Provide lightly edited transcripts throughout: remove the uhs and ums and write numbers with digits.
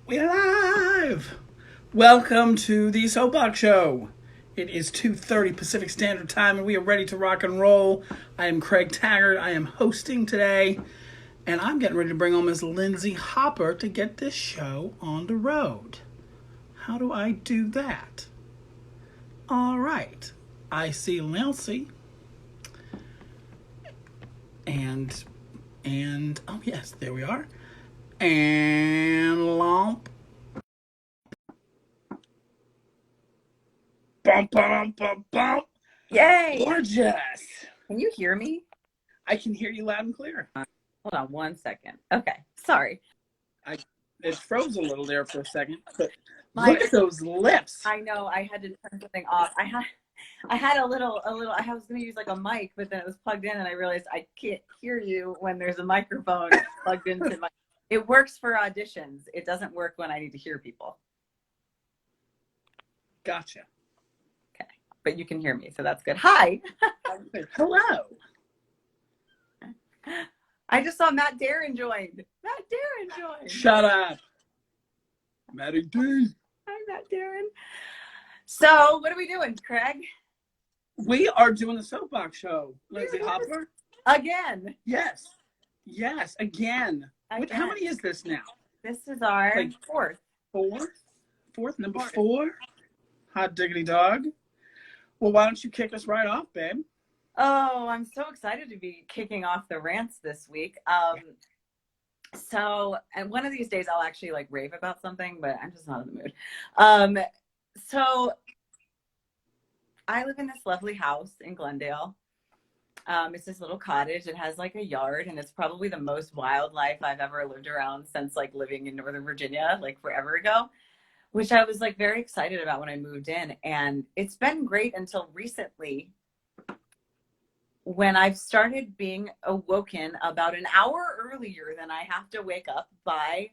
We're live! Welcome to the Soapbox Show. It is 2:30 Pacific Standard Time and we are ready to rock and roll. I am Craig Taggart. I am hosting today and I'm getting ready to bring on Miss Lindsay Hopper to get this show on the road. How do I do that? All right. I see Lindsay and oh yes, there we are. And Lomp. Bum, bum, bum, bum. Yay! Gorgeous. Can you hear me? I can hear you loud and clear. Hold on one second. Okay, sorry. It froze a little there for a second, but look at those lips. I know I had to turn something off. I had a little. I was going to use like a mic, but then it was plugged in, and I realized I can't hear you when there's a microphone plugged into my. It works for auditions. It doesn't work when I need to hear people. Gotcha. Okay, but you can hear me, so that's good. Hi. Hello. I just saw Matt Darren joined. Shut up. Matty D. Hi, Matt Darren. So, what are we doing, Craig? We are doing the Soapbox Show. Lindsay Hopper. Again. Yes, again. How many is this now? This is our fourth. Fourth, number four. Hot diggity dog. Well, why don't you kick us right off, babe? Oh, I'm so excited to be kicking off the rants this week. And one of these days I'll actually like rave about something, but I'm just not in the mood. So I live in this lovely house in Glendale. It's this little cottage. It has like a yard, and it's probably the most wildlife I've ever lived around since like living in Northern Virginia, like forever ago, which I was like very excited about when I moved in. And it's been great until recently, when I've started being awoken about an hour earlier than I have to wake up by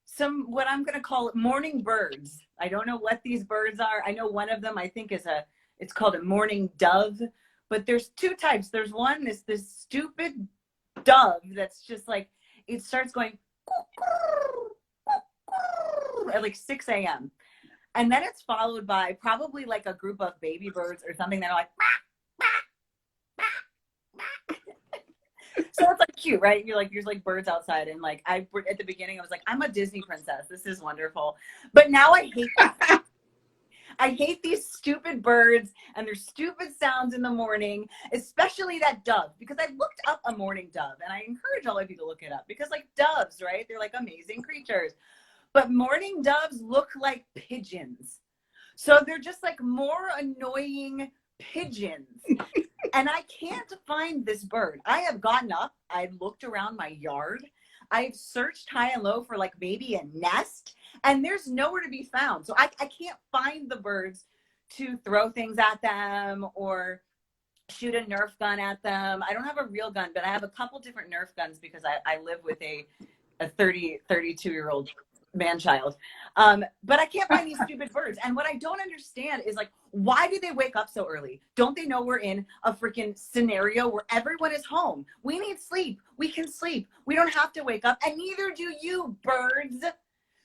some, what I'm going to call morning birds. I don't know what these birds are. I know one of them I think it's called a morning dove, but there's two types. There's one, this stupid dove that's just like, it starts going at like 6 a.m. And then it's followed by probably like a group of baby birds or something that are like, so it's like cute, right? There's like birds outside, and like at the beginning I was like, I'm a Disney princess. This is wonderful. But now I hate that. I hate these stupid birds and their stupid sounds in the morning, especially that dove, because I looked up a morning dove, and I encourage all of you to look it up, because like doves, right? They're like amazing creatures. But morning doves look like pigeons. So they're just like more annoying pigeons. And I can't find this bird. I have gotten up, I've looked around my yard, I've searched high and low for like maybe a nest, and there's nowhere to be found. So I can't find the birds to throw things at them or shoot a Nerf gun at them. I don't have a real gun, but I have a couple different Nerf guns because I live with a 32-year-old man-child. But I can't find these stupid birds. And what I don't understand is like, why do they wake up so early? Don't they know we're in a freaking scenario where everyone is home? We need sleep. We can sleep. We don't have to wake up, and neither do you, birds.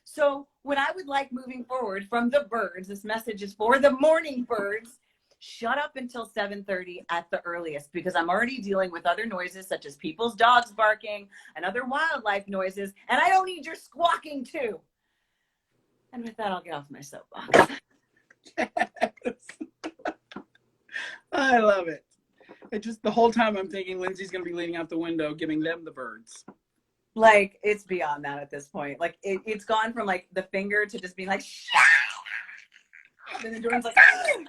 So what I would like moving forward from the birds, this message is for the morning birds, shut up until 7:30 at the earliest, because I'm already dealing with other noises such as people's dogs barking and other wildlife noises, and I don't need your squawking too. And with that, I'll get off my soapbox. Yes. I love it. It just, the whole time I'm thinking Lindsay's going to be leaning out the window giving them the birds. Like, it's beyond that at this point. Like, it's gone from like the finger to just being like, shh. And then Jordan's like,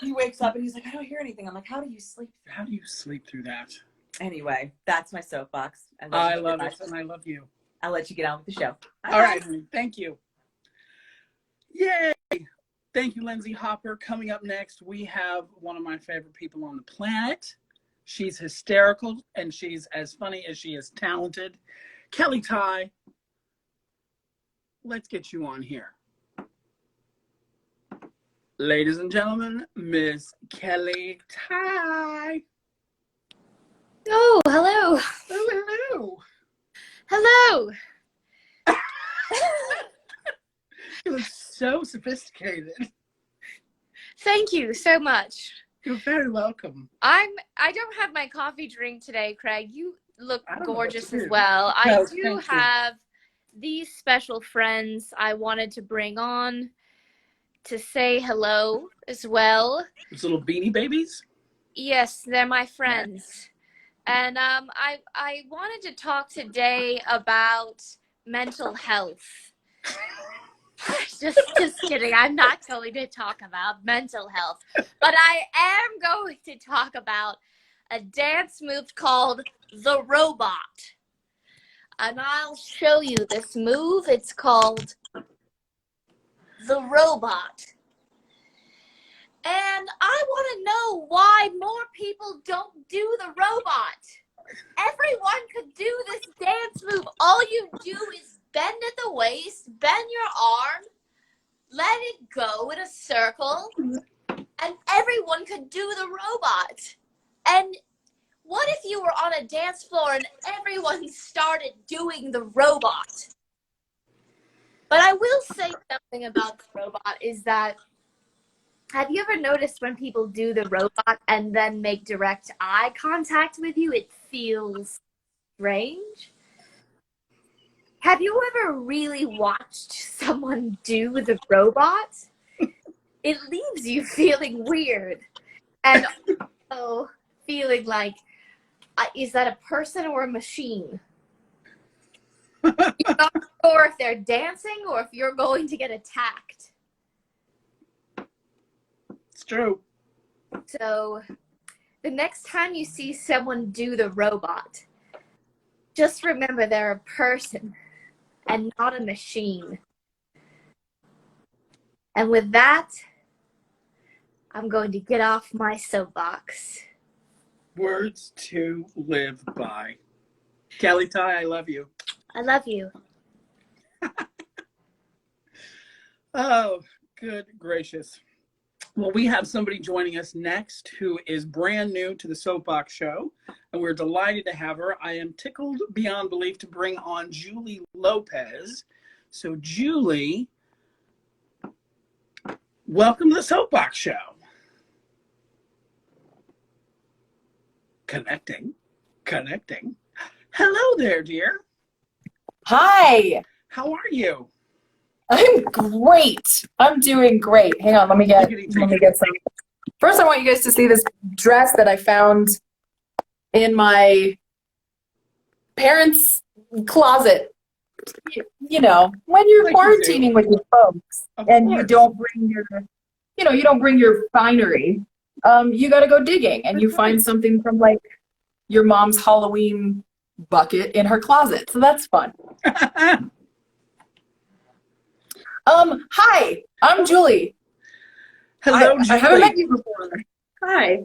he wakes up and he's like, I don't hear anything. I'm like, how do you sleep? How do you sleep through that? Anyway, that's my soapbox. I love it, and I love you. I'll let you get on with the show. All right, honey. Thank you. Yay! Thank you, Lindsay Hopper. Coming up next, we have one of my favorite people on the planet. She's hysterical, and she's as funny as she is talented. Kelly Tighe. Let's get you on here. Ladies and gentlemen, Miss Kelly Tighe. Oh, hello. Oh, hello. Hello. You look so sophisticated. Thank you so much. You're very welcome. I don't have my coffee drink today, Craig. You look gorgeous as do. well. No, I do thank you. have these special friends I wanted to bring on to say hello as well. Those little beanie babies? Yes, they're my friends. And I wanted to talk today about mental health. Just kidding. I'm not going to talk about mental health, but I am going to talk about a dance move called the robot. And I'll show you this move. It's called the robot. And I want to know why more people don't do the robot. Everyone could do this dance move. All you do is bend at the waist, bend your arm, let it go in a circle, and everyone could do the robot. And what if you were on a dance floor and everyone started doing the robot? But I will say something about the robot is that, have you ever noticed when people do the robot and then make direct eye contact with you, it feels strange? Have you ever really watched someone do the robot? It leaves you feeling weird and also feeling like, is that a person or a machine? You're not sure if they're dancing or if you're going to get attacked. It's true. So the next time you see someone do the robot, just remember they're a person and not a machine. And with that, I'm going to get off my soapbox. Words to live by. Kelly Tighe, I love you. I love you. Oh, good gracious. Well, we have somebody joining us next who is brand new to the Soapbox Show, and we're delighted to have her. I am tickled beyond belief to bring on Julie Lopez. So, Julie, welcome to the Soapbox Show. Connecting. Hello there, dear. Hi. How are you? I'm great. I'm doing great. Hang on, let me get some. First, I want you guys to see this dress that I found in my parents' closet. You know, when you're quarantining with your folks and you don't bring your finery, you got to go digging and you find something from like your mom's Halloween bucket in her closet. So that's fun. Hi, I'm Julie. Hello, Julie. I haven't met you before. Hi.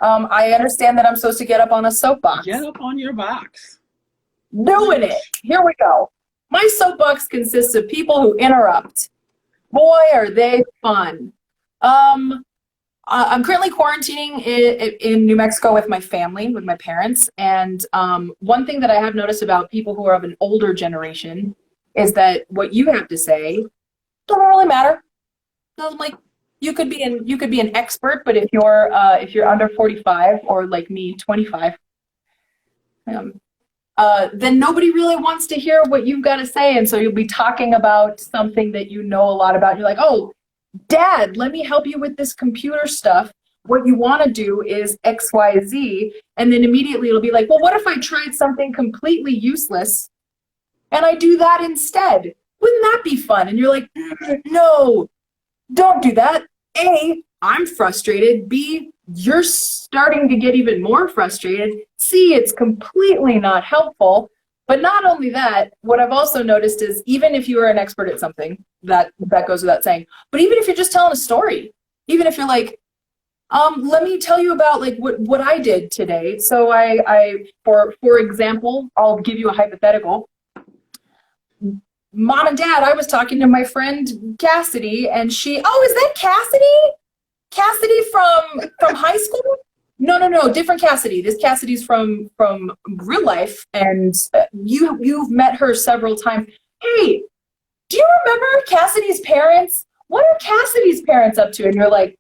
I understand that I'm supposed to get up on a soapbox. Get up on your box. Doing it. Here we go. My soapbox consists of people who interrupt. Boy, are they fun. I'm currently quarantining in New Mexico with my family, with my parents. And one thing that I have noticed about people who are of an older generation is that what you have to say doesn't really matter. Like you could be an expert, but if you're under 45 or like me, 25, then nobody really wants to hear what you've got to say, and so you'll be talking about something that you know a lot about. You're like, oh, Dad, let me help you with this computer stuff. What you want to do is X, Y, Z, and then immediately it'll be like, well, what if I tried something completely useless and I do that instead? Wouldn't that be fun? And you're like, no, don't do that. A, I'm frustrated. B, you're starting to get even more frustrated. C, it's completely not helpful. But not only that, what I've also noticed is even if you are an expert at something, that goes without saying, but even if you're just telling a story, even if you're like, let me tell you about like what I did today. So I for example, I'll give you a hypothetical. Mom and Dad, I was talking to my friend Cassidy, and is that Cassidy? Cassidy from high school? No, different Cassidy. This Cassidy's from real life, and you've met her several times. Hey, do you remember Cassidy's parents? What are Cassidy's parents up to? And you're like,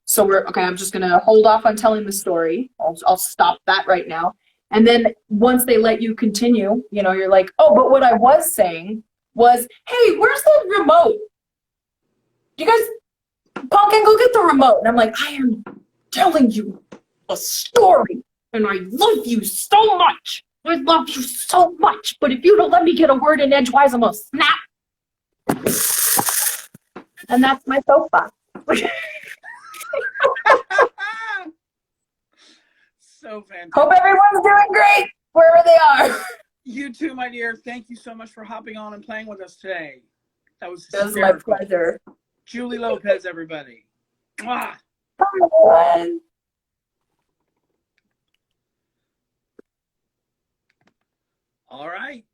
so I'm just going to hold off on telling the story. I'll stop that right now. And then once they let you continue, you're like, oh, but what I was saying was, hey, where's the remote? You guys, Pumpkin, go get the remote. And I'm like, I am telling you a story, and I love you so much. I love you so much. But if you don't let me get a word in edgewise, I'm going to snap. And that's my soapbox. So fantastic. Hope everyone's doing great wherever they are. You too, my dear. Thank you so much for hopping on and playing with us today. That was my pleasure. Julie Lopez, everybody. Mwah. Bye. All right.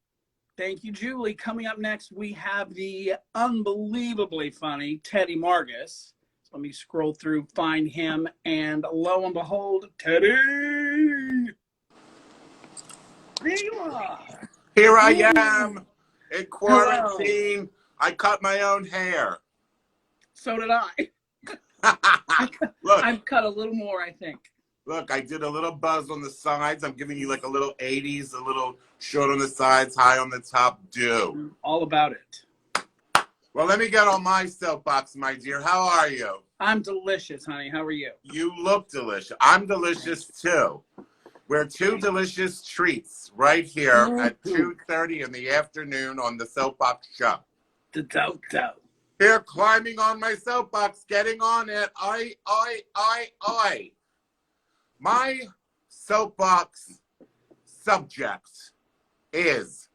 Thank you, Julie. Coming up next, we have the unbelievably funny Teddy Margas. Let me scroll through, find him, and lo and behold, Teddy! There you are. Here I am in quarantine. Hello. I cut my own hair. So did I. Look, I've cut a little more, I think. Look, I did a little buzz on the sides. I'm giving you like a little 80s, a little short on the sides, high on the top. Do. All about it. Well, let me get on my soapbox, my dear. How are you? I'm delicious, honey. How are you? You look delicious. I'm delicious, too. We're two delicious treats right here at 2:30 in the afternoon on the Soapbox Show. The Here, climbing on my soapbox, getting on it. My soapbox subject is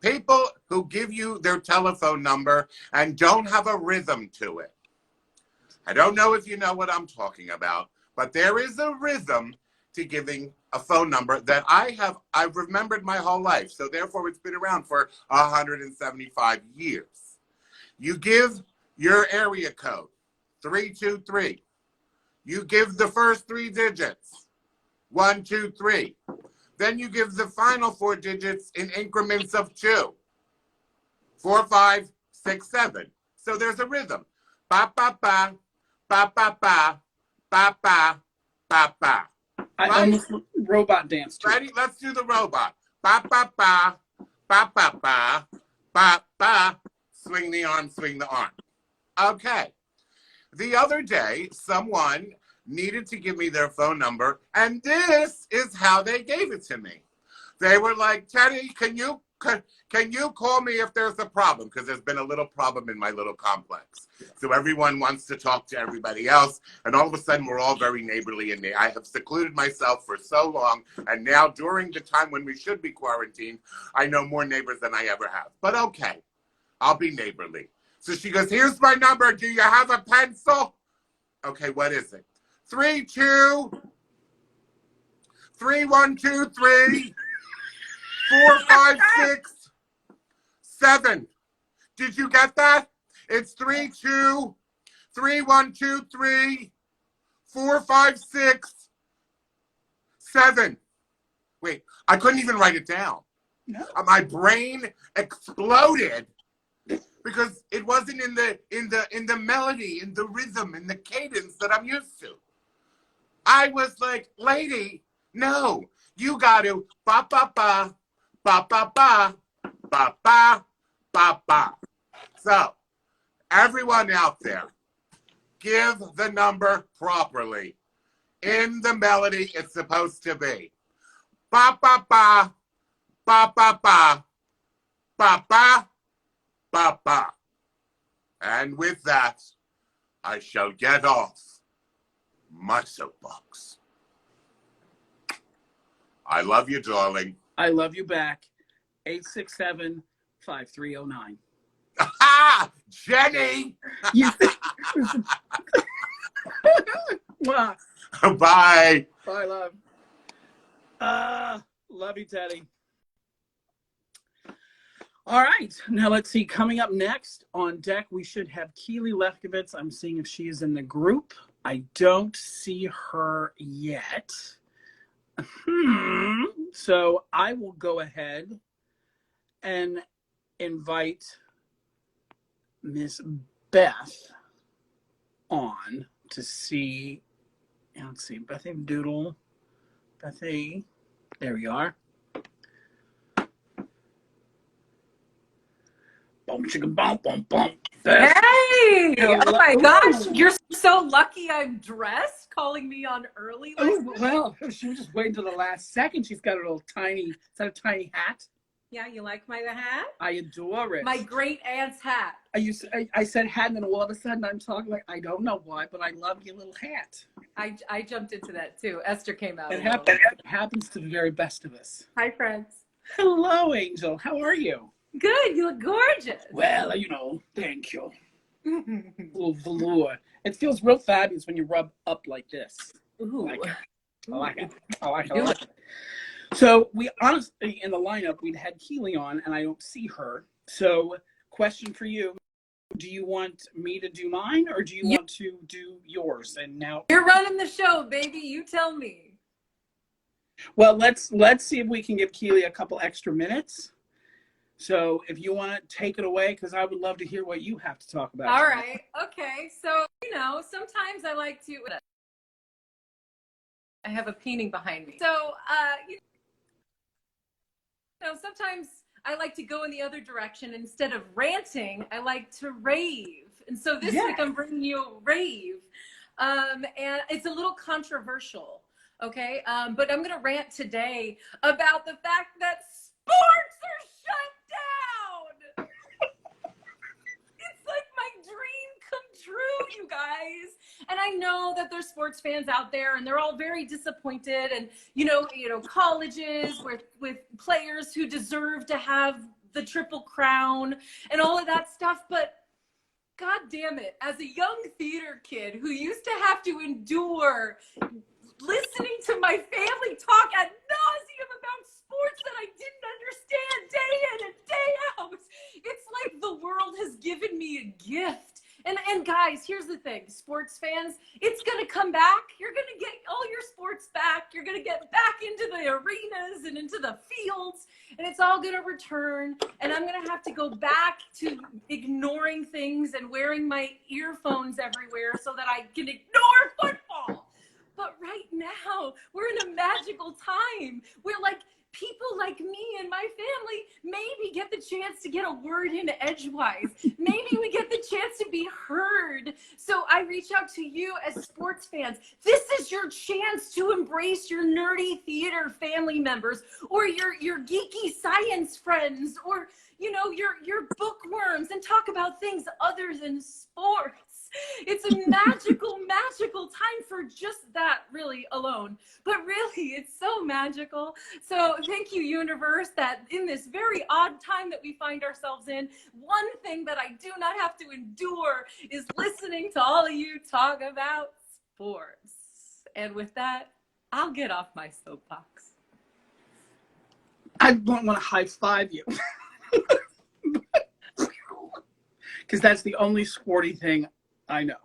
people who give you their telephone number and don't have a rhythm to it. I don't know if you know what I'm talking about, but there is a rhythm to giving a phone number that I've remembered my whole life. So therefore it's been around for 175 years. You give your area code, 323. You give the first 3 digits, 1, 2, 3. Then you give the final 4 digits in increments of 2, 4, 5, 6, 7. So there's a rhythm. Ba ba ba, ba ba ba, ba ba, ba ba. I almost robot dance. Ready? Let's do the robot. Ba ba ba, ba ba ba, ba ba. Swing the arm, swing the arm. Okay. The other day, someone needed to give me their phone number, and this is how they gave it to me. They were like, Teddy, can you call me if there's a problem? Because there's been a little problem in my little complex. So everyone wants to talk to everybody else, and all of a sudden we're all very neighborly, and I have secluded myself for so long, and now during the time when we should be quarantined, I know more neighbors than I ever have. But okay, I'll be neighborly. So she goes, here's my number. Do you have a pencil? Okay, what is it? 3, 2, 3, 1, 2, 3, 4, 5, 6, 7. Did you get that? It's 3, 2, 3, 1, 2, 3, 4, 5, 6, 7. Wait, I couldn't even write it down. No. My brain exploded because it wasn't in the melody, in the rhythm, in the cadence that I'm used to. I was like, lady, no, you got to ba ba ba, ba ba ba, ba ba, ba ba. So, everyone out there, give the number properly in the melody it's supposed to be. Ba ba ba, ba ba ba, ba ba, ba ba. And with that, I shall get off my soapbox. I love you, darling. I love you back. 867-5309. Ah, Jenny! Bye. Bye. Bye, love. Love you, Teddy. All right. Now let's see. Coming up next on deck, we should have Keely Lefkowitz. I'm seeing if she is in the group. I don't see her yet. So I will go ahead and invite Miss Beth on to see, let's see, Bethy Doodle, Bethy, there we are. Boom, chicka, boom, boom, boom. Beth. Hey! Oh my gosh, Ooh. you're so lucky I'm dressed, calling me on early like Oh, this. well, she was just waiting till the last second. She's got a little tiny, is that a tiny hat? Yeah, you like my hat? I adore it. My great aunt's hat. I said hat, and then all of a sudden I'm talking like, I don't know why, but I love your little hat. I jumped into that too. Esther came out. It happens to the very best of us. Hi, friends. Hello, Angel. How are you? Good, you look gorgeous. Well, thank you. Little velour. It feels real fabulous when you rub up like this. Ooh. I like it. I like it. So we honestly, in the lineup, we'd had Keely on, and I don't see her. So question for you. Do you want me to do mine, or do you want to do yours? And now You're running the show, baby. You tell me. well, let's see if we can give Keely a couple extra minutes. So if you want to take it away, because I would love to hear what you have to talk about. All right. Okay. So, sometimes I like to. I have a painting behind me. So, sometimes I like to go in the other direction. Instead of ranting, I like to rave. And so this week I'm bringing you a rave. And it's a little controversial. Okay. But I'm going to rant today about the fact that sports are shut down. It's like my dream come true, you guys. And I know that there's sports fans out there, and they're all very disappointed. And colleges with players who deserve to have the Triple Crown and all of that stuff. But God damn it, as a young theater kid who used to have to endure listening to my family talk ad nauseum about sports that I didn't understand day in and day out, it's like the world has given me a gift. And guys, here's the thing, sports fans, it's going to come back. You're going to get all your sports back. You're going to get back into the arenas and into the fields, and it's all going to return. And I'm going to have to go back to ignoring things and wearing my earphones everywhere so that I can ignore football. But right now, we're in a magical time where, like, people like me and my family maybe get the chance to get a word in edgewise. Maybe we get the chance to be heard. So I reach out to you as sports fans. This is your chance to embrace your nerdy theater family members, or your geeky science friends, or your bookworms, and talk about things other than sports. It's a magical, magical time for just that, really, alone. But really, it's so magical. So thank you, universe, that in this very odd time that we find ourselves in, one thing that I do not have to endure is listening to all of you talk about sports. And with that, I'll get off my soapbox. I don't want to high five you. Because that's the only sporty thing I know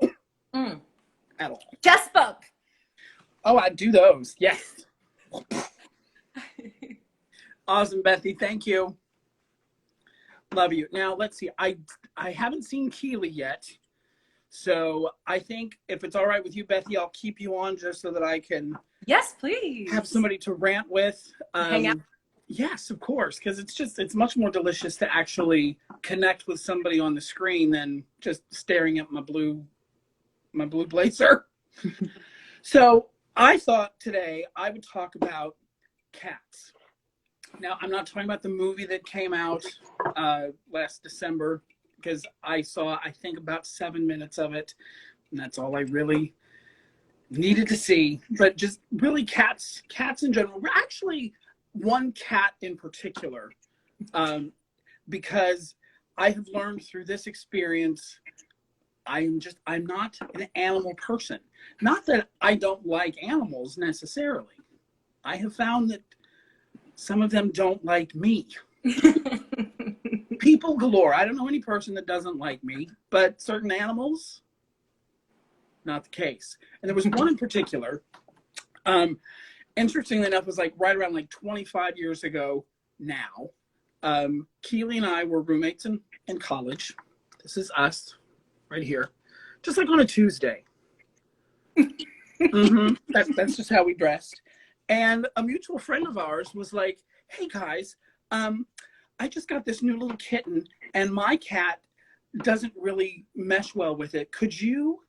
at all. Chest bump. Oh, I do those. Yes. Awesome, Bethy. Thank you. Love you. Now, let's see. I haven't seen Keely yet. So I think if it's all right with you, Bethy, I'll keep you on just so that I can Yes, please. have somebody to rant with. Hang out. Yes, of course, because it's much more delicious to actually connect with somebody on the screen than just staring at my blue blazer. So I thought today I would talk about cats. Now, I'm not talking about the movie that came out last December, because I saw, I think, about 7 minutes of it, and that's all I really needed to see. But just really cats in general. We're actually one cat in particular, because I have learned through this experience, I'm not an animal person. Not that I don't like animals necessarily. I have found that some of them don't like me. People galore. I don't know any person that doesn't like me, but certain animals, not the case. And there was one in particular, interestingly enough, it was like right around like 25 years ago now. Keely and I were roommates in college. This is us right here. Just like on a Tuesday. That's just how we dressed. And a mutual friend of ours was like, hey guys, I just got this new little kitten and my cat doesn't really mesh well with it. Could you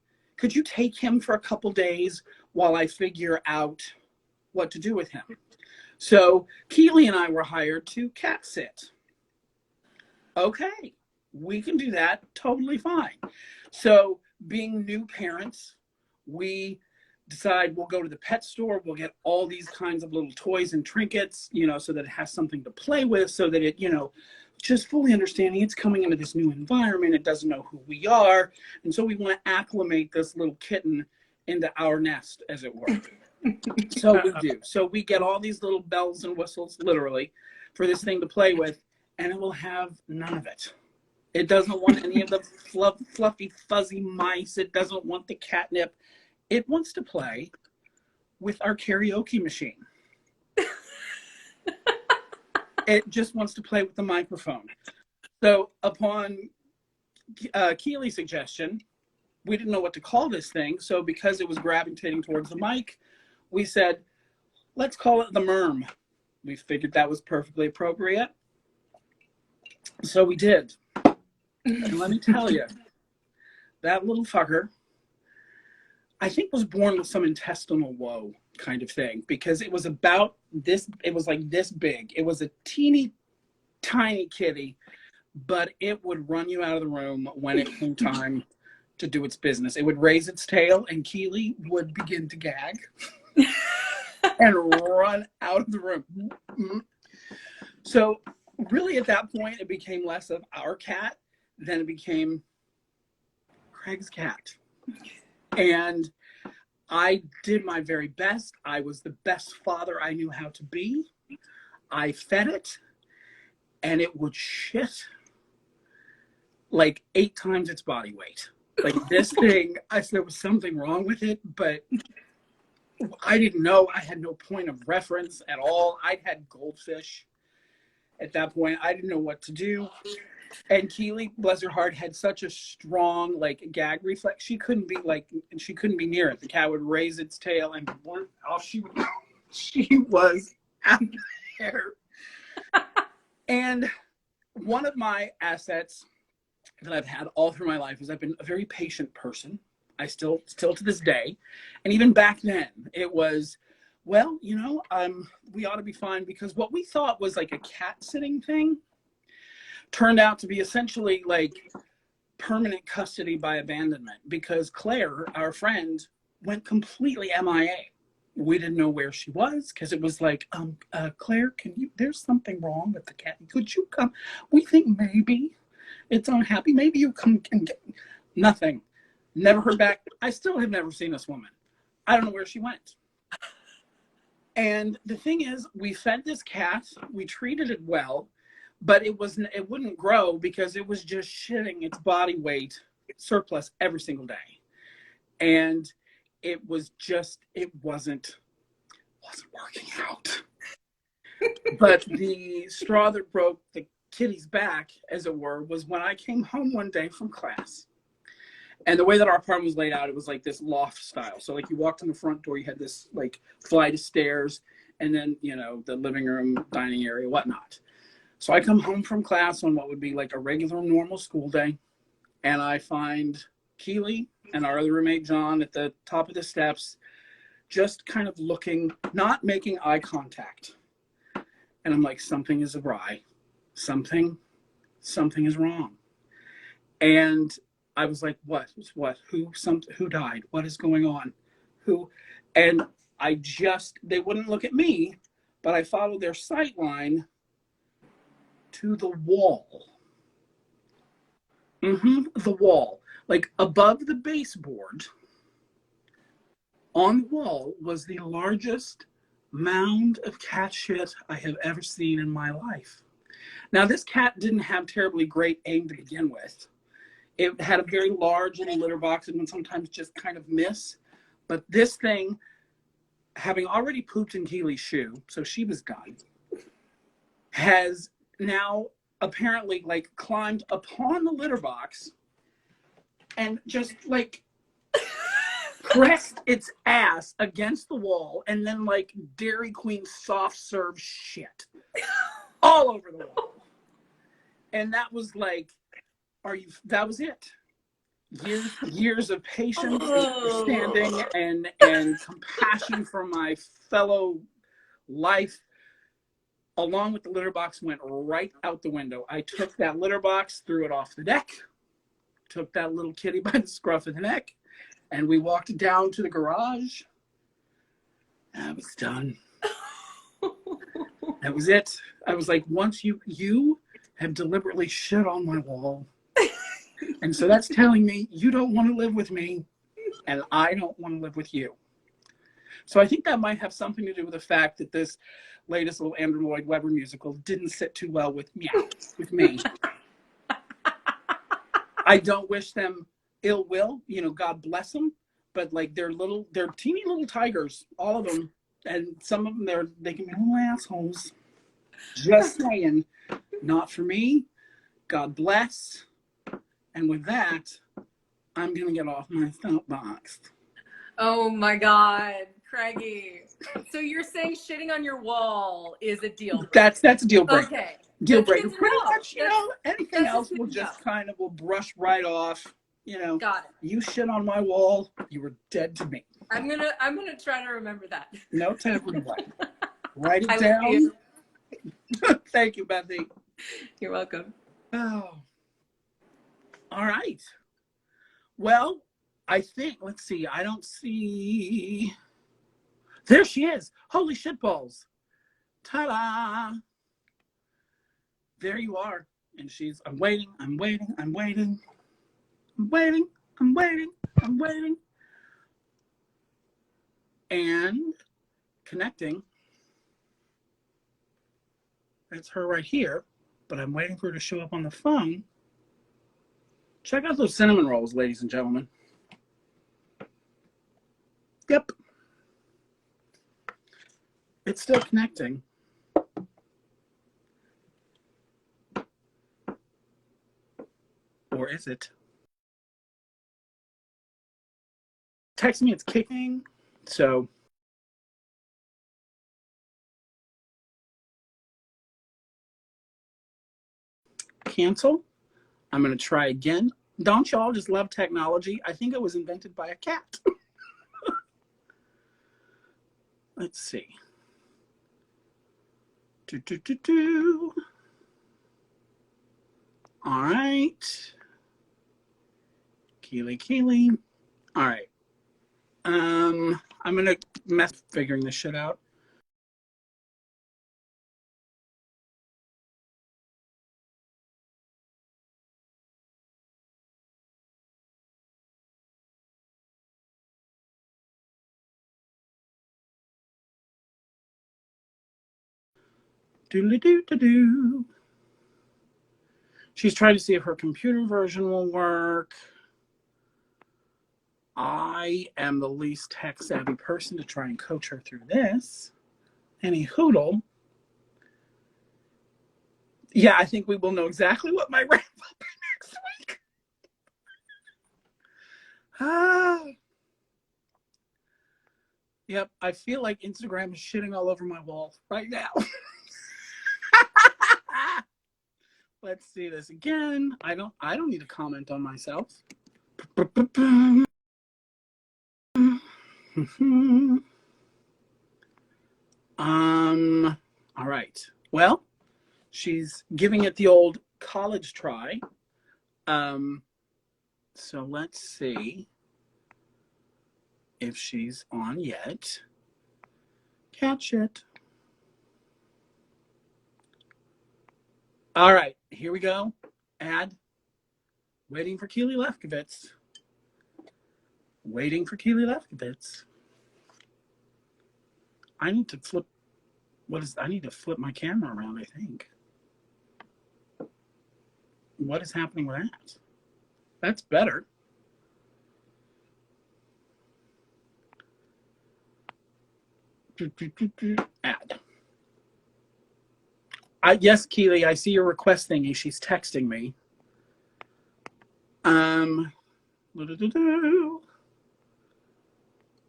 take him for a couple days while I figure out what to do with him? So Keely and I were hired to cat sit. Okay, we can do that totally fine. So being new parents, we decide we'll go to the pet store, we'll get all these kinds of little toys and trinkets, so that it has something to play with, so that it, just fully understanding it's coming into this new environment, it doesn't know who we are, and so we want to acclimate this little kitten into our nest, as it were. So we do. So we get all these little bells and whistles, literally, for this thing to play with, and it will have none of it. It doesn't want any of the fluffy, fuzzy mice. It doesn't want the catnip. It wants to play with our karaoke machine. It just wants to play with the microphone. So upon Keely's suggestion, we didn't know what to call this thing. So because it was gravitating towards the mic, we said, let's call it the Merm. We figured that was perfectly appropriate. So we did. And let me tell you, that little fucker, I think, was born with some intestinal woe kind of thing, because it was about this, it was like this big. It was a teeny tiny kitty, but it would run you out of the room when it came time to do its business. It would raise its tail and Keely would begin to gag and run out of the room. So really at that point, it became less of our cat than it became Craig's cat. And I did my very best. I was the best father I knew how to be. I fed it, and it would shit like 8 times its body weight. Like this thing, there was something wrong with it, but I didn't know. I had no point of reference at all. I'd had goldfish at that point. I didn't know what to do. And Keely, bless her heart, had such a strong gag reflex. She couldn't be near it. The cat would raise its tail and she was out there. And one of my assets that I've had all through my life is I've been a very patient person. I still to this day. And even back then it was, well, we ought to be fine, because what we thought was like a cat sitting thing turned out to be essentially like permanent custody by abandonment, because Claire, our friend, went completely MIA. We didn't know where she was, because it was like, Claire, there's something wrong with the cat. Could you come? We think maybe it's unhappy. Maybe you come and get nothing. Never heard back. I still have never seen this woman. I don't know where she went. And the thing is, we fed this cat, we treated it well, but it wouldn't grow because it was just shitting its body weight surplus every single day. And it wasn't working out. But the straw that broke the kitty's back, as it were, was when I came home one day from class. And the way that our apartment was laid out, it was like this loft style. So like you walked in the front door, you had this like flight of stairs, and then, the living room, dining area, whatnot. So I come home from class on what would be like a regular normal school day, and I find Keely and our other roommate John at the top of the steps, just kind of looking, not making eye contact. And I'm like, something is awry. Something is wrong. And I was like, what? Who died? What is going on? Who? And they wouldn't look at me, but I followed their sight line to the wall. The wall. Like above the baseboard, on the wall was the largest mound of cat shit I have ever seen in my life. Now, this cat didn't have terribly great aim to begin with. It had a very large little litter box and would sometimes just kind of miss. But this thing, having already pooped in Keely's shoe, so she was done, has now apparently climbed upon the litter box and just like pressed its ass against the wall, and then like Dairy Queen soft serve shit all over the wall. And that was like, that was it. Years of patience and understanding and compassion for my fellow life, along with the litter box, went right out the window. I took that litter box, threw it off the deck, took that little kitty by the scruff of the neck, and we walked down to the garage. I was done. That was it. I was like, once you have deliberately shit on my wall. And so that's telling me you don't want to live with me, and I don't want to live with you. So I think that might have something to do with the fact that this latest little Andrew Lloyd Webber musical didn't sit too well with me. I don't wish them ill will, God bless them, but like they're teeny little tigers, all of them, and some of them they can be little assholes. Just saying, not for me. God bless. And with that, I'm gonna get off my soapbox. Oh my God, Craigie. So you're saying shitting on your wall is a deal breaker? That's a deal breaker. Okay. Deal breaker. Pretty much, anything else will just will brush right off. Got it. You shit on my wall, you were dead to me. I'm gonna try to remember that. No tampering away. Write it down. Thank you, Bethy. You're welcome. Oh. All right. Well, I think, let's see. I don't see. There she is. Holy shitballs. Ta-da. There you are. And I'm waiting. And connecting. That's her right here. But I'm waiting for her to show up on the phone. Check out those cinnamon rolls, ladies and gentlemen. Yep. It's still connecting. Or is it? Text me it's kicking. So cancel. I'm going to try again. Don't y'all just love technology? I think it was invented by a cat. Let's see. All right. Keely. All right. I'm going to mess figuring this shit out. Doodly-doo-doo-doo. She's trying to see if her computer version will work. I am the least tech savvy person to try and coach her through this. Any hoodle. Yeah, I think we will know exactly what my rant will be next week. Yep, I feel like Instagram is shitting all over my wall right now. Let's see this again. I don't need to comment on myself. All right. Well, she's giving it the old college try. So let's see if she's on yet. Catch it. All right, here we go. Add. Waiting for Keely Lefkowitz. I need to flip. I need to flip my camera around, I think. What is happening with that? That's better. Add. Yes, Keely, I see your request thingy. She's texting me. Do-do-do-do.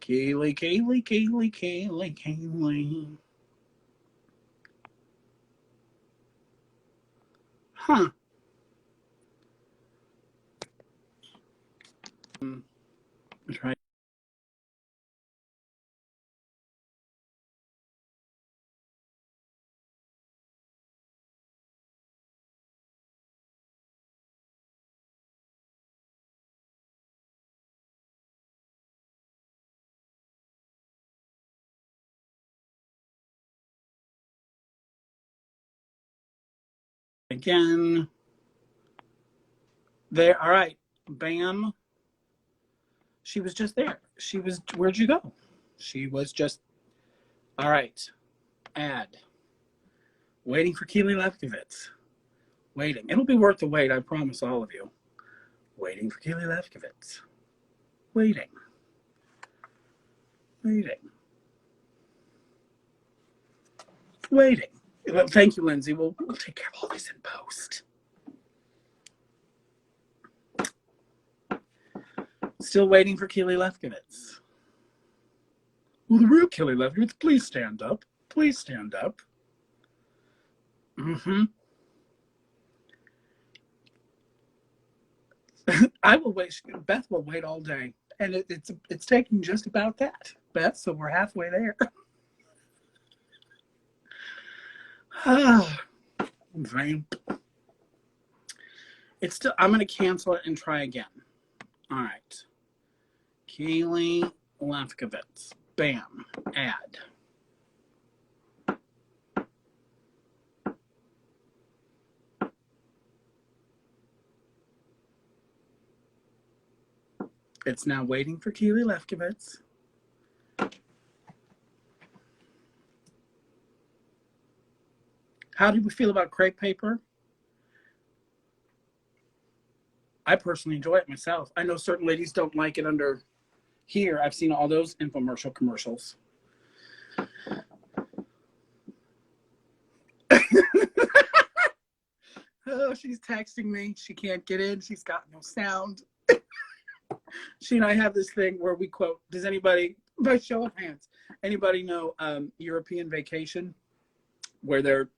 Kaylee, Kaylee, Kaylee, Kaylee, Kaylee. Huh. Try again. There. All right. Bam. She was just there. She was. Where'd you go? She was just. All right. Add. Waiting for Keely Lefkowitz. Waiting. It'll be worth the wait, I promise all of you. Waiting for Keely Lefkowitz. Waiting. Waiting. Waiting. Well, thank you, Lindsay. We'll take care of all this in post. Still waiting for Keely Lefkowitz. Will the real Keely Lefkowitz please stand up? Please stand up. I will wait. Beth will wait all day. And it's taking just about that, Beth, so we're halfway there. It's still, I'm going to cancel it and try again. All right. Keely Lefkowitz. Bam. Add. It's now waiting for Keely Lefkowitz. How do we feel about crepe paper? I personally enjoy it myself. I know certain ladies don't like it under here. I've seen all those infomercial commercials. Oh, she's texting me. She can't get in. She's got no sound. She and I have this thing where we quote, does anybody, by show of hands, anybody know European Vacation? Where they're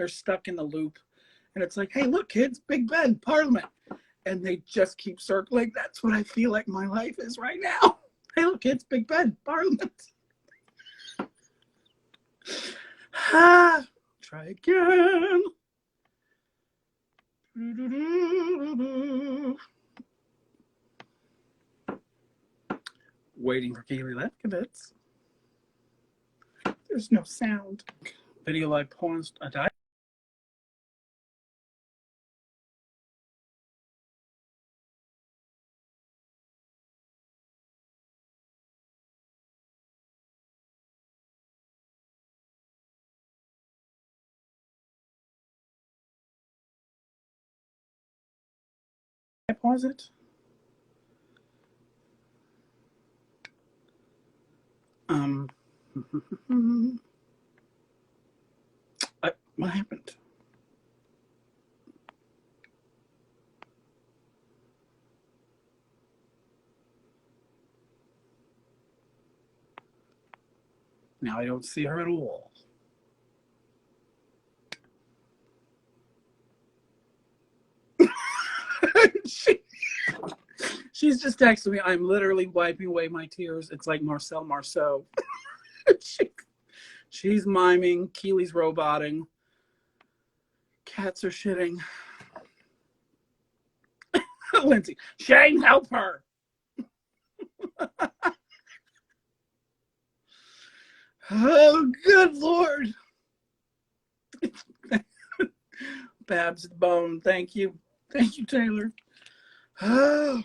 stuck in the loop. And it's like, hey, look, kids, Big Ben, Parliament. And they just keep circling. That's what I feel like my life is right now. Hey, look, kids, Big Ben, Parliament. Try again. Waiting for Keely Lefkowitz. There's no sound. Video live paused. I died. I pause it. What happened? Now I don't see her at all. She's just texting me. I'm literally wiping away my tears. It's like Marcel Marceau. She's miming. Keely's roboting. Cats are shitting. Lindsay, Shane, help her. Oh, good Lord. Babs the bone. Thank you. Thank you, Taylor. Oh,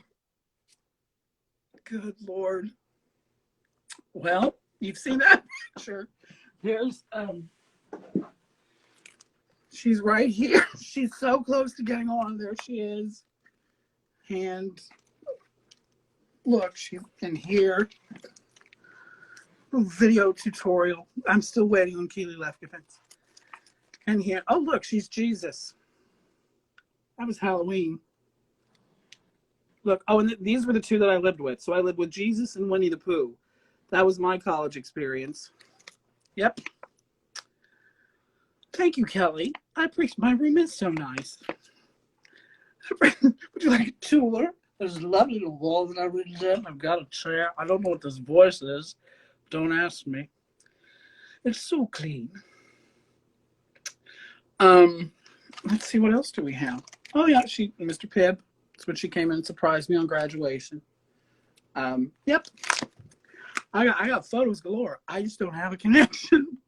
good Lord. Well, you've seen that picture. There's, she's right here. She's so close to getting on. There she is. And look, she's in here. Video tutorial. I'm still waiting on Keely Lefkowitz. And here, oh look, she's Jesus. That was Halloween. Look, oh, and these were the two that I lived with. So I lived with Jesus and Winnie the Pooh. That was my college experience. Yep. Thank you, Kelly. I appreciate my room is so nice. Would you like a tour? There's lovely little walls and everything. I've got a chair. I don't know what this voice is. Don't ask me. It's so clean. Let's see, what else do we have? Oh yeah, Mr. Pibb. That's when she came in and surprised me on graduation. Yep. I got photos galore. I just don't have a connection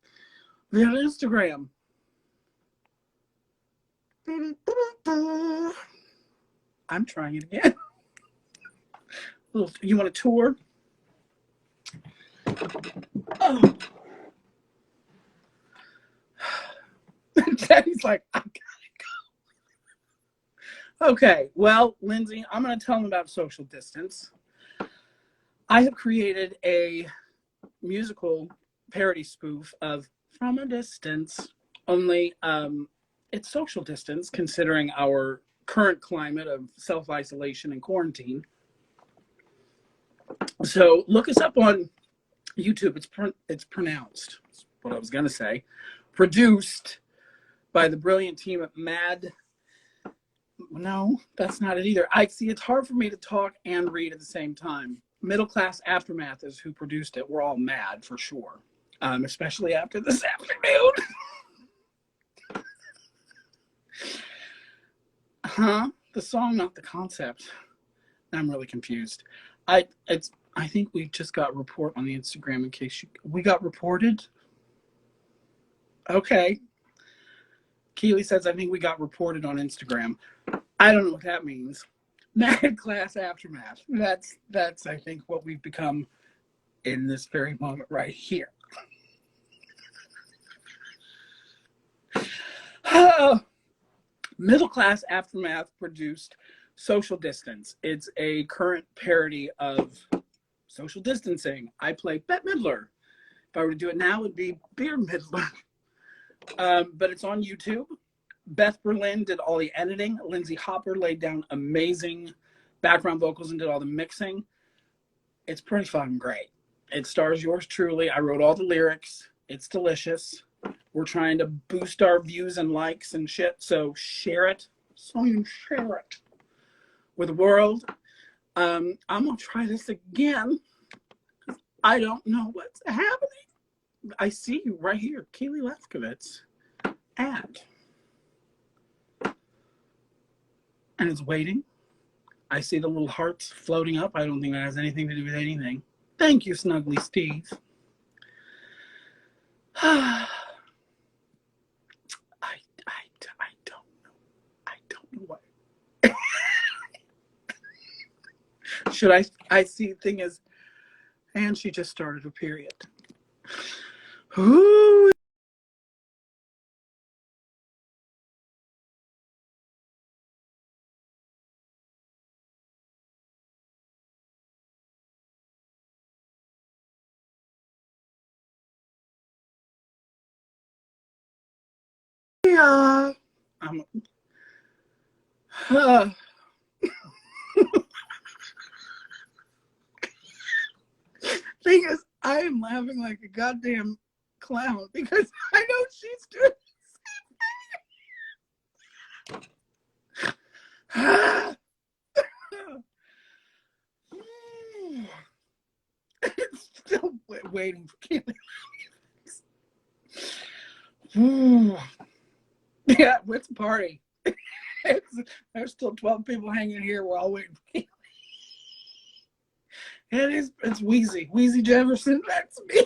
via Instagram. I'm trying it again. You want a tour? Oh. Daddy's like, I gotta go. Okay, well, Lindsay, I'm going to tell them about social distance. I have created a musical parody spoof of From a Distance, only it's social distance considering our current climate of self-isolation and quarantine. So look us up on YouTube. It's pronounced. That's what I was going to say. Produced by the brilliant team at Mad. No, that's not it either. I see it's hard for me to talk and read at the same time. Middle Class Aftermath is who produced it. We're all mad for sure, especially after this afternoon. Huh? The song, not the concept. I'm really confused. I think we just got a report on the Instagram in case we got reported. Okay. Keely says, I think we got reported on Instagram. I don't know what that means. Mad Class Aftermath. That's I think what we've become in this very moment right here. Middle Class Aftermath produced Social Distance. It's a current parody of social distancing. I play Bette Midler. If I were to do it now, it would be Beard Midler. But it's on YouTube. Beth Berlin did all the editing. Lindsay Hopper laid down amazing background vocals and did all the mixing. It's pretty fucking great. It stars yours truly. I wrote all the lyrics. It's delicious. We're trying to boost our views and likes and shit. So share it. So you share it with the world. I'm going to try this again. I don't know what's happening. I see you right here. Keely Lefkowitz. Ad. And it's waiting. I see the little hearts floating up. I don't think that has anything to do with anything. Thank you, Snuggly Steve. I don't know what. Should I see thing is, and she just started her period. Ooh. Yeah. Thing is, I am laughing like a goddamn clown because I know she's doing the same. It's still waiting for Keely. Yeah, it's a party. There's still 12 people hanging here. We're all waiting for Keely. It's Wheezy. Wheezy Jefferson, that's me.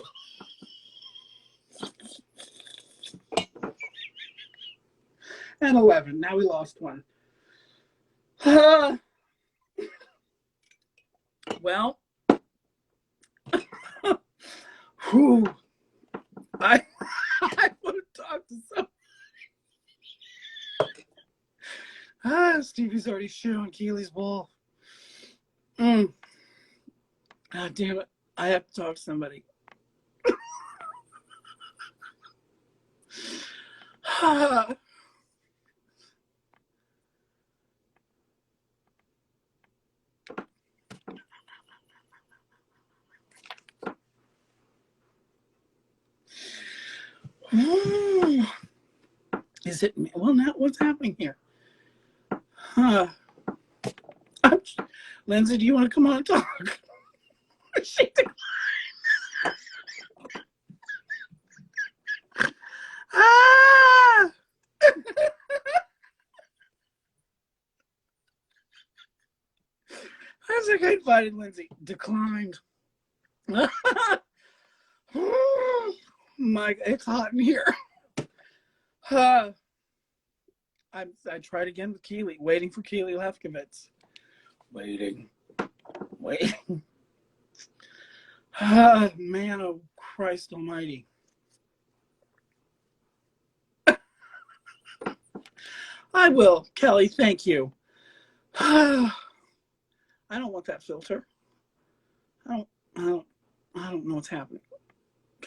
And 11. Now we lost one. Well, whew, I want to talk to somebody. Stevie's already shooting Keely's ball. God damn it. I have to talk to somebody. Ooh. Is it? Well, now what's happening here? Huh. Lindsay, do you want to come on and talk? She declined. Ah! That's a good fighting, Lindsay. Declined. Mike, it's hot in here. I tried again with Keely, waiting for Keely Lefkowitz. Waiting. Man, oh Christ almighty. I will, Kelly, thank you. I don't want that filter. I don't know what's happening.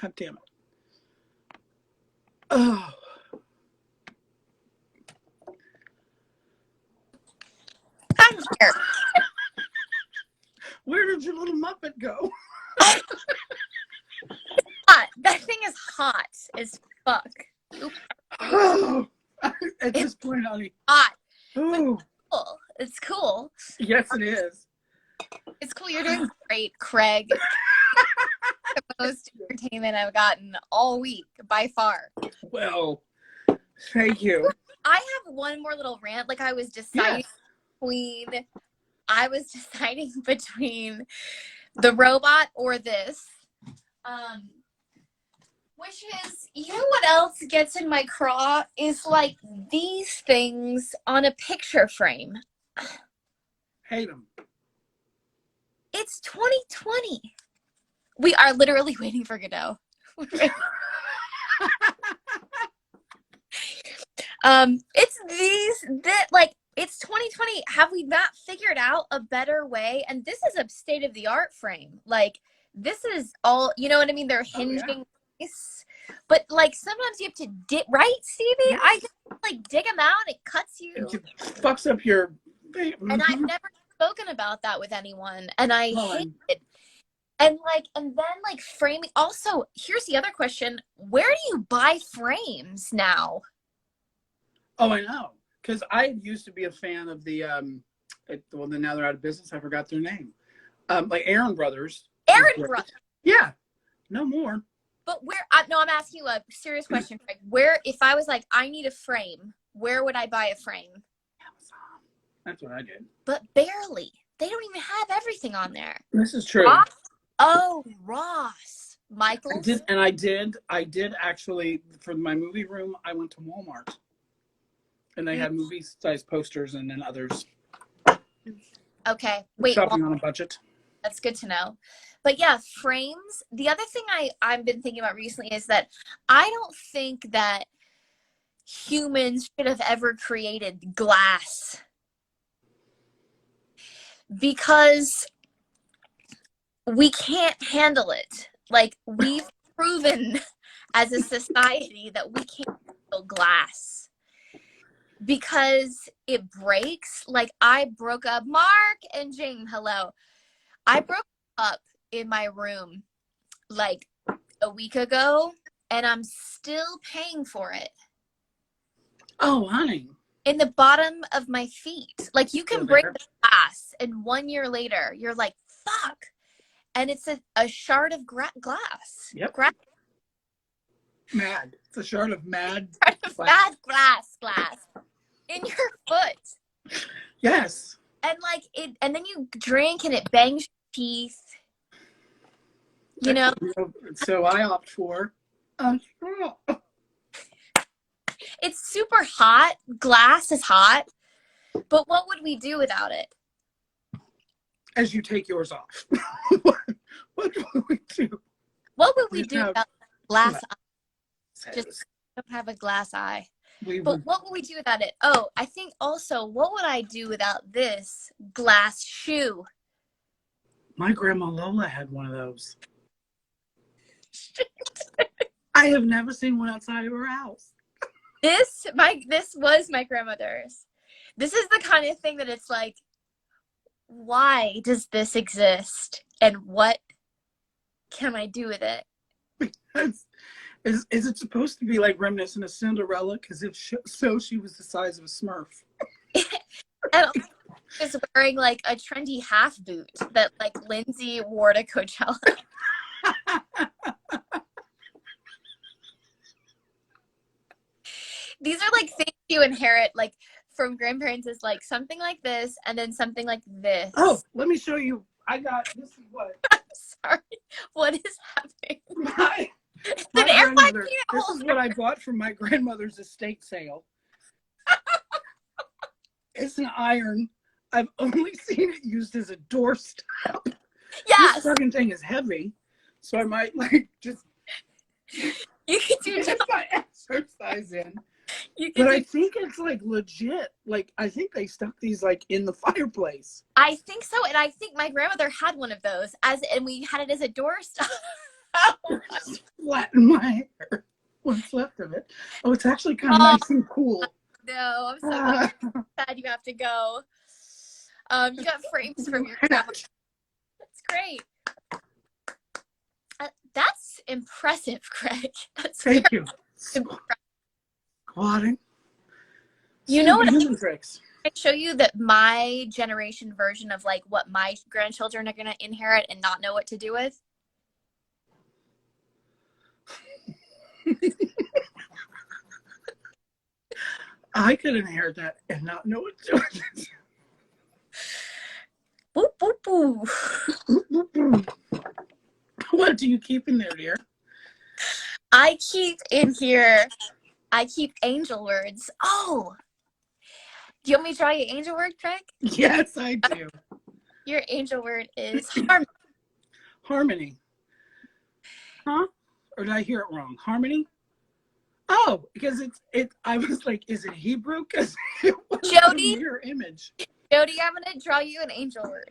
God damn it. Oh. I'm here. Where did your little Muppet go? Hot. That thing is hot as fuck. Oh. At this point, honey. Hot. Oh. Cool. It's cool. Yes, it is. It's cool. You're doing great, Craig. The most entertainment I've gotten all week by far. Well, thank you. I have one more little rant. Like I was deciding between the robot or this. Which is, you know what else gets in my craw is like these things on a picture frame. Hate them. It's 2020. We are literally waiting for Godot. It's it's 2020. Have we not figured out a better way? And this is a state of the art frame. Like this is all, you know what I mean? They're hinging. But like sometimes you have to dig, right, Stevie? Yes. I just like dig them out. It cuts you. It fucks up your. Mm-hmm. And I've never spoken about that with anyone, and I hate it. And then framing. Also, here's the other question: where do you buy frames now? Oh, I know, because I used to be a fan of the well, then now they're out of business. I forgot their name. Like Aaron Brothers. Aaron Brothers. Yeah, no more. But where? No, I'm asking you a serious question, Craig. Where, if I was like, I need a frame, where would I buy a frame? Amazon. That's what I did. But barely. They don't even have everything on there. This is true. Ross? Oh, Ross. Michael. I did actually, for my movie room, I went to Walmart. And they had movie-size posters and then others. Okay. Wait. Shopping on a budget. That's good to know. But yeah, frames. The other thing I've been thinking about recently is that I don't think that humans should have ever created glass. Because we can't handle it. Like, we've proven as a society that we can't handle glass. Because it breaks. Like, I broke up. Mark and Jane, hello. I broke up in my room like a week ago, and I'm still paying for it. Oh, honey. In the bottom of my feet. Like, you can break the glass, and 1 year later, you're like, fuck. And it's a shard of glass. Yep. Mad. It's a shard of mad glass in your foot. Yes. And like it, and then you drink and it bangs your teeth. You know? So I opt for a straw. It's super hot. Glass is hot. But what would we do without it? As you take yours off. What would we do? What would we do without glass eye? Just don't have a glass eye. But what would we do without it? Oh, I think also, what would I do without this glass shoe? My grandma Lola had one of those. I have never seen one outside of her house. This was my grandmother's. This is the kind of thing that it's like, why does this exist? And what can I do with it? Is it supposed to be like reminiscent of Cinderella? Because if so, she was the size of a Smurf. And is wearing like a trendy half boot that like Lindsay wore to Coachella. These are like things you inherit like from grandparents, is like something like this and then something like this. Oh, let me show you. This is what. I'm sorry. What is happening? My An airplane grandmother, can't this hold is what I bought from my grandmother's estate sale. It's an iron. I've only seen it used as a doorstop. Yes. This fucking thing is heavy, so I might like just You can do get my exercise in. you can But do I think it's like legit. Like I think they stuck these like in the fireplace. I think so, and I think my grandmother had one of those and we had it as a doorstop. Just flatten my hair. What's left of it. Oh, it's actually kind of nice and cool. No, I'm so sad you have to go. You got frames from your grandma. That's great. That's impressive, Craig. That's Thank you. impressive. Squatting. You know what? Human tricks. I show you that my generation version of like what my grandchildren are going to inherit and not know what to do with. I could inherit that and not know what to do. Boop, boop, boop. What do you keep in there, dear? I keep angel words. Oh, do you want me to draw you angel word, Craig? Yes, I do. Your angel word is harmony. Harmony. Huh? Or did I hear it wrong? Harmony? Oh, because I was like, is it Hebrew? Because it was Jody? a mirror image. Jody, I'm going to draw you an angel word.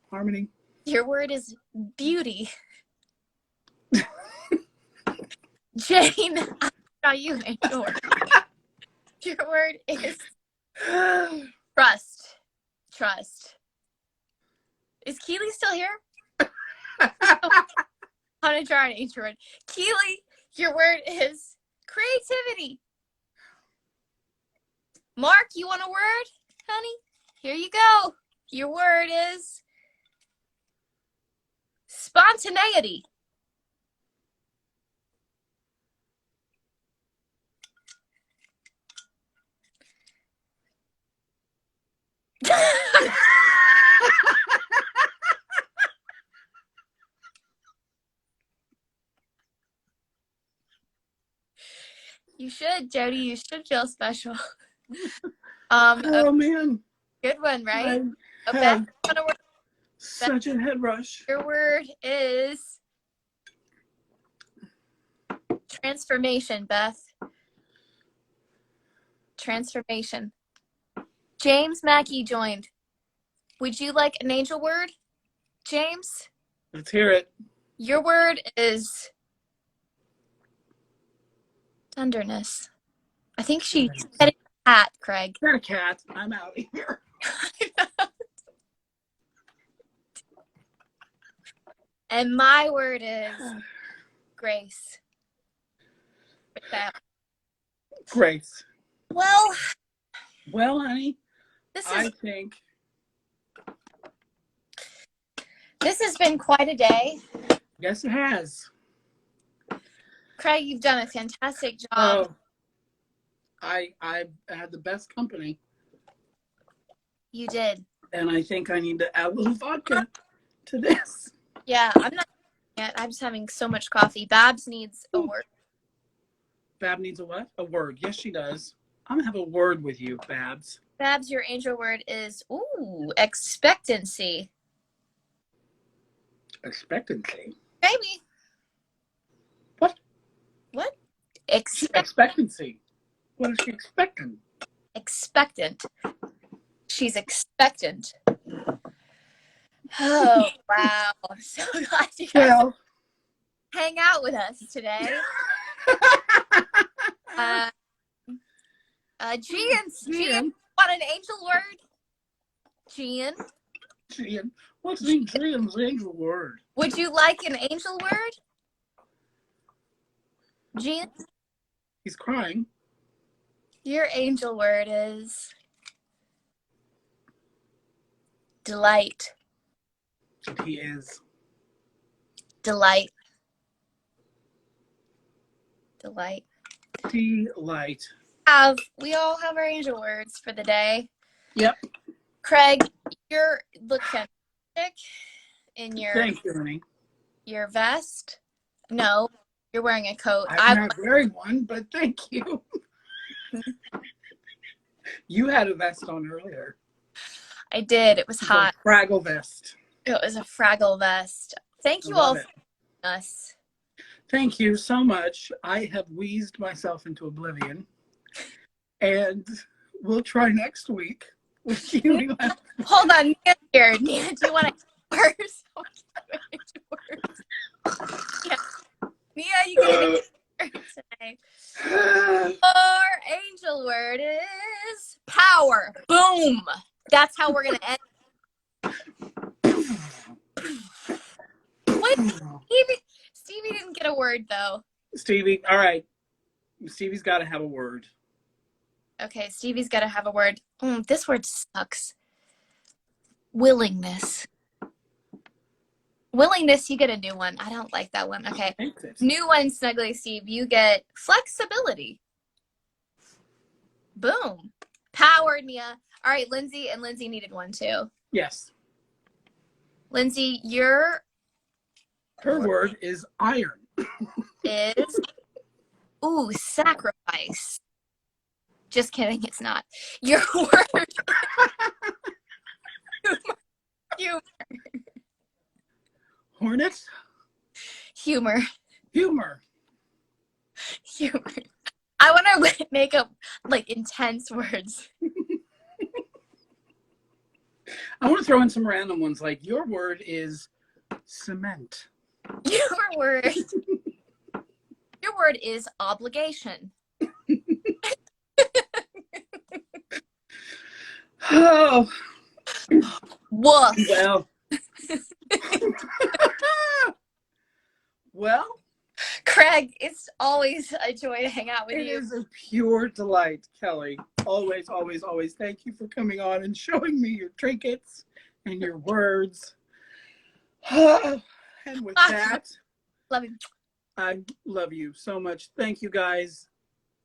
Harmony. Your word is beauty. Jane, I'll draw you an angel word. Your word is trust. Trust. Is Keely still here? I'm going to draw an angel word. Keely, your word is creativity. Mark, you want a word, honey? Here you go. Your word is spontaneity. You should, Jody. You should feel special. Oh, man. Good one, right? I Beth, have you want a word? such a head rush. Your word is transformation, Beth. Transformation. James Mackey joined. Would you like an angel word, James? Let's hear it. Your word is tenderness. I think she's petting a cat, Craig. Got a cat. I'm out of here. And my word is grace. Grace. Well, honey, I this think has been quite a day. yes, it has. Craig, you've done a fantastic job. Oh, I had the best company, You did. and I think I need to add a little vodka to this. Yeah, I'm not yet. I'm just having so much coffee. Babs needs a word. Bab needs a what? A word. Yes, she does. I'm gonna have a word with you, Babs. Babs, your angel word is expectancy. Expectancy. Baby. What? What? Expectancy. What is she expecting? Expectant. She's expectant. Oh, wow. I'm so glad you guys hang out with us today. Gian, want an angel word? Gian? Gian. What's Gian's angel word? Would you like an angel word? Gian, He's crying. your angel word is delight. He is. Delight. Delight. Delight. We all have our angel words for the day. Yep. Craig, you look fantastic in Thank you, honey. your vest. No, you're wearing a coat. I'm not wearing one, but thank you. You had a vest on earlier. I did. It was hot. A Fraggle vest. It was a Fraggle vest. Thank you all for joining us. Thank you so much. I have wheezed myself into oblivion. And we'll try next week with you. Hold on, Nia here. Nia, do you want to first? Yeah. Nia, you can today. Our angel word is power. Boom. That's how we're gonna end. Wait, Stevie didn't get a word though. Stevie, all right. Stevie's got to have a word. Okay, Stevie's got to have a word. This word sucks. Willingness. Willingness, you get a new one. I don't like that one. Okay. New one, Snuggly Steve. You get flexibility. Boom. Power, Nia. All right, Lindsay, and Lindsay needed one too. Yes. Lindsay, her word is iron. Is sacrifice. Just kidding, it's not. Your word. Humor. Hornet? Humor. Humor. Humor. I want to make up like intense words. I want to throw in some random ones like your word is cement. Your word is obligation. Oh. Woof. Well. Well. Craig, it's always a joy to hang out with you. It is a pure delight, Kelly. Always, always, always. Thank you for coming on and showing me your trinkets and your words. And with that, love you. I love you so much. Thank you guys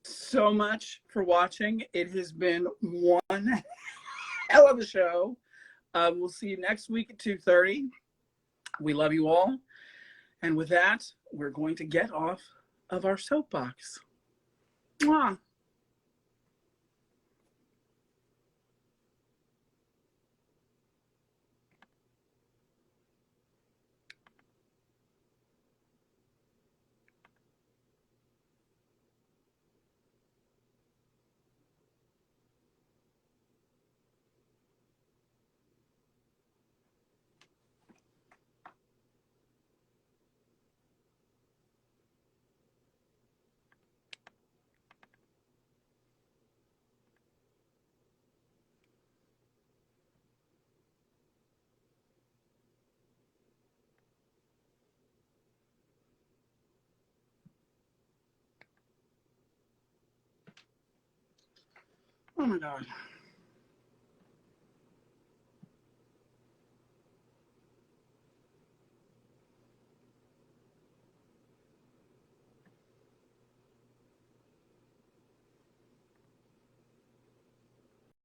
so much for watching. It has been one hell of a show. We'll see you next week at 2:30. We love you all. And with that, we're going to get off of our soapbox. Mwah. Oh my God.